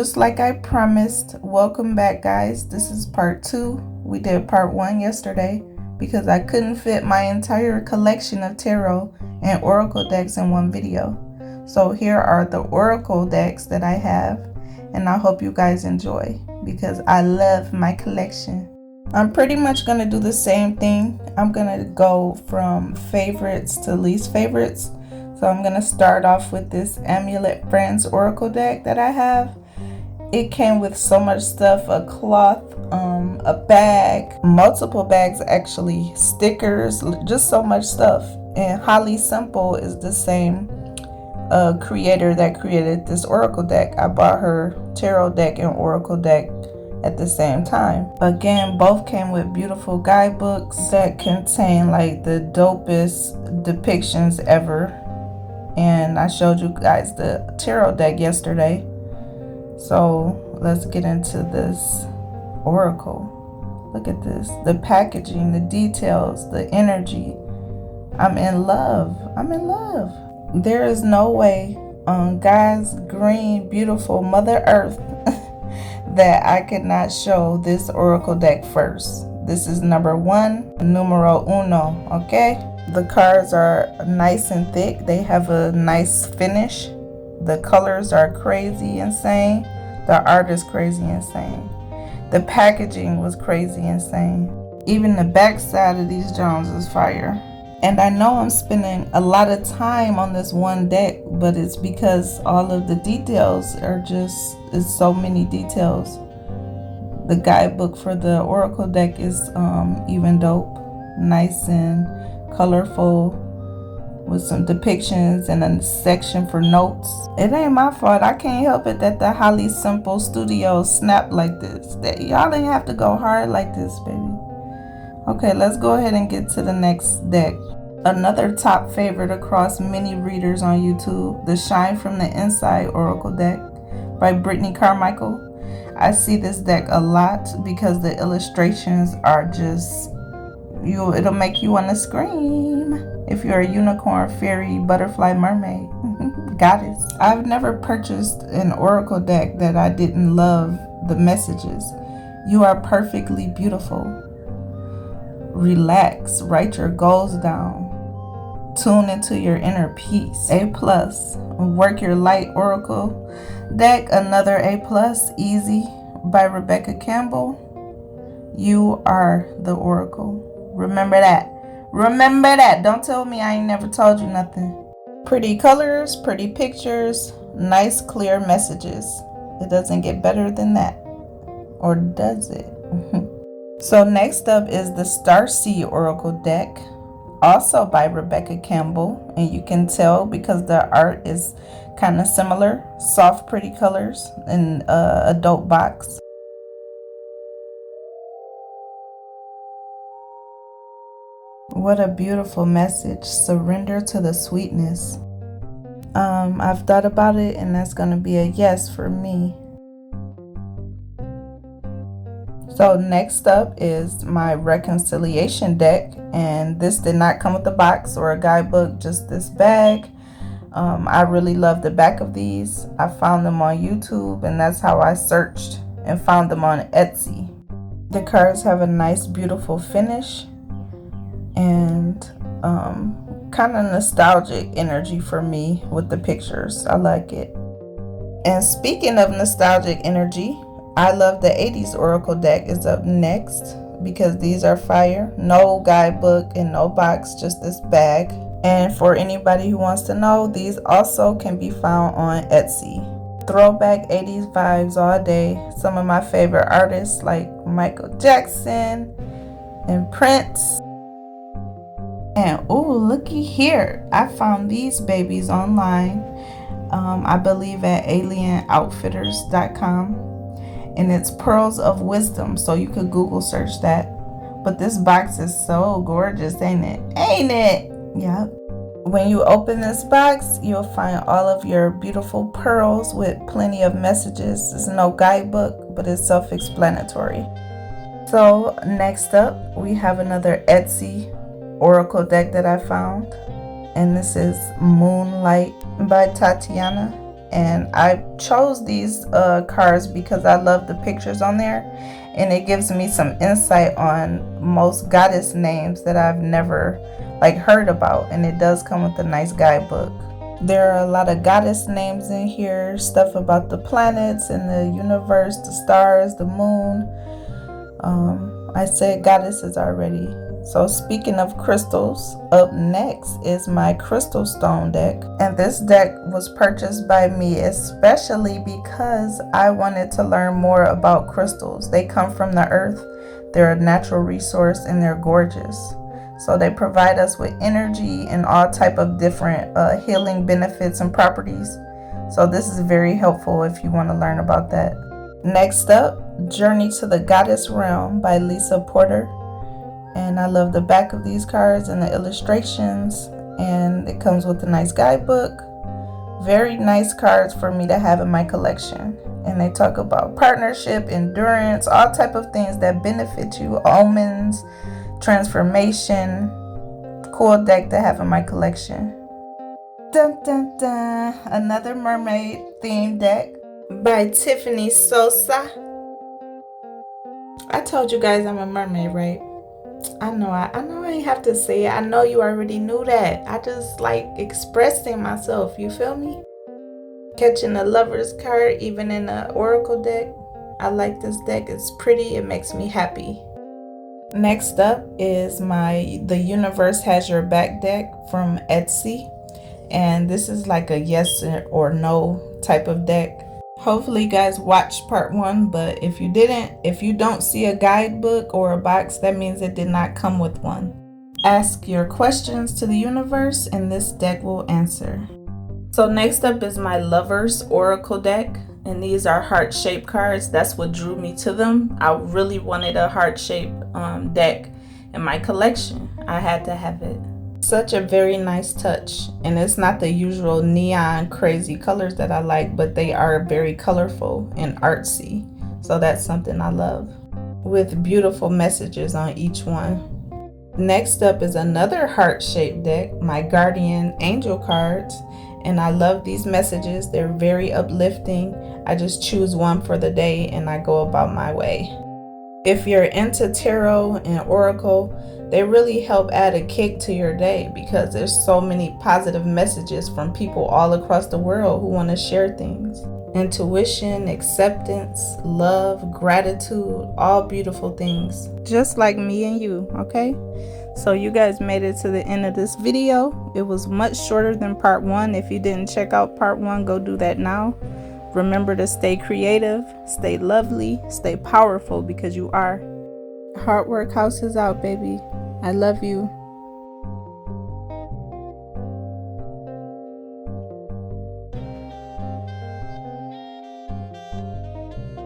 just like I promised, welcome back, guys. This is part 2. We did part 1 yesterday because I couldn't fit my entire collection of tarot and oracle decks in one video. So here are the oracle decks that I have, and I hope you guys enjoy because I love my collection. I'm pretty much going to do the same thing. I'm going to go from favorites to least favorites. So I'm going to start off with this Amulet Friends Oracle deck that I have. It came with so much stuff, a cloth, a bag, multiple bags actually, stickers, just so much stuff. And Holly Simple is the same creator that created this oracle deck. I bought her tarot deck and oracle deck at the same time. Again, both came with beautiful guidebooks that contain like the dopest depictions ever. And I showed you guys the tarot deck yesterday. So let's get into this oracle. Look at this, the packaging, the details, the energy. I'm in love. I'm in love. There is no way on God's green, beautiful Mother Earth that I could not show this oracle deck first. This is number 1, numero uno, okay? The cards are nice and thick. They have a nice finish. The colors are crazy insane. The art is crazy insane. The packaging was crazy insane. Even the back side of these Jones is fire. And I know I'm spending a lot of time on this one deck, but it's because all of the details are just, it's so many details. The guidebook for the oracle deck is even dope. Nice and colorful with some depictions and a section for notes. It ain't my fault. I can't help it that the Holly Simple Studios snapped like this. That y'all didn't have to go hard like this, baby. Okay, let's go ahead and get to the next deck. Another top favorite across many readers on YouTube, the Shine from the Inside Oracle deck by Brittany Carmichael. I see this deck a lot because the illustrations are just, it'll make you want to scream if you're a unicorn, fairy, butterfly, mermaid, goddess. I've never purchased an oracle deck that I didn't love the messages. You are perfectly beautiful. Relax, write your goals down. Tune into your inner peace. A+. Work your light oracle deck, another A+, easy by Rebecca Campbell. You are the oracle. Remember that. Remember that. Don't tell me I ain't never told you nothing. Pretty colors, pretty pictures, nice clear messages. It doesn't get better than that. Or does it? So next up is the Starseed Oracle deck, also by Rebecca Campbell. And you can tell because the art is kind of similar. Soft, pretty colors in a dope box. What a beautiful message. Surrender to the sweetness. I've thought about it and that's going to be a yes for me. So next up is my reconciliation deck, and this did not come with a box or a guidebook, just this bag. I really love the back of these. I found them on YouTube and that's how I searched and found them on Etsy. The cards have a nice beautiful finish and kind of nostalgic energy for me with the pictures. I like it. And speaking of nostalgic energy, I love the 80s Oracle deck is up next because these are fire. No guidebook and no box, just this bag. And for anybody who wants to know, these also can be found on Etsy. Throwback 80s vibes all day. Some of my favorite artists like Michael Jackson and Prince. And oh, looky here. I found these babies online. I believe at alienoutfitters.com. And it's Pearls of Wisdom, so you could Google search that. But this box is so gorgeous, ain't it? Ain't it? Yep. When you open this box, you'll find all of your beautiful pearls with plenty of messages. There's no guidebook, but it's self-explanatory. So next up, we have another Etsy oracle deck that I found. And this is Moonlight by Tatiana. And I chose these cards because I love the pictures on there, and it gives me some insight on most goddess names that I've never heard about, and it does come with a nice guidebook. There are a lot of goddess names in here, stuff about the planets and the universe, the stars, the moon. I said goddesses already. So speaking of crystals, up next is my crystal stone deck. And this deck was purchased by me especially because I wanted to learn more about crystals. They come from the earth, they're a natural resource, and they're gorgeous. So they provide us with energy and all type of different healing benefits and properties. So this is very helpful if you want to learn about that. Next up, Journey to the Goddess Realm by Lisa Porter. And I love the back of these cards and the illustrations, and it comes with a nice guidebook. Very nice cards for me to have in my collection. And they talk about partnership, endurance, all type of things that benefit you, omens, transformation. Cool deck to have in my collection. Dun dun dun, another mermaid themed deck by Tiffany Sosa. I told you guys I'm a mermaid, right? I know I ain't have to say it. I know you already knew that. I just like expressing myself, you feel me? Catching a lover's card even in an oracle deck. I like this deck. It's pretty. It makes me happy. Next up is The Universe Has Your Back deck from Etsy. And this is like a yes or no type of deck. Hopefully you guys watched part 1, but if you didn't, if you don't see a guidebook or a box, that means it did not come with one. Ask your questions to the universe and this deck will answer. So next up is my Lover's Oracle deck, and these are heart-shaped cards. That's what drew me to them. I really wanted a heart-shaped deck in my collection. I had to have it. Such a very nice touch, and it's not the usual neon crazy colors that I like, but they are very colorful and artsy, so that's something I love, with beautiful messages on each one. Next up is another heart-shaped deck, my Guardian Angel cards, and I love these messages. They're very uplifting. I just choose one for the day and I go about my way. If you're into tarot and oracle, they really help add a kick to your day because there's so many positive messages from people all across the world who want to share things. Intuition, acceptance, love, gratitude, all beautiful things. Just like me and you, okay? So you guys made it to the end of this video. It was much shorter than part 1. If you didn't check out part 1, go do that now. Remember to stay creative, stay lovely, stay powerful because you are. Heartwork house is out, baby. I love you.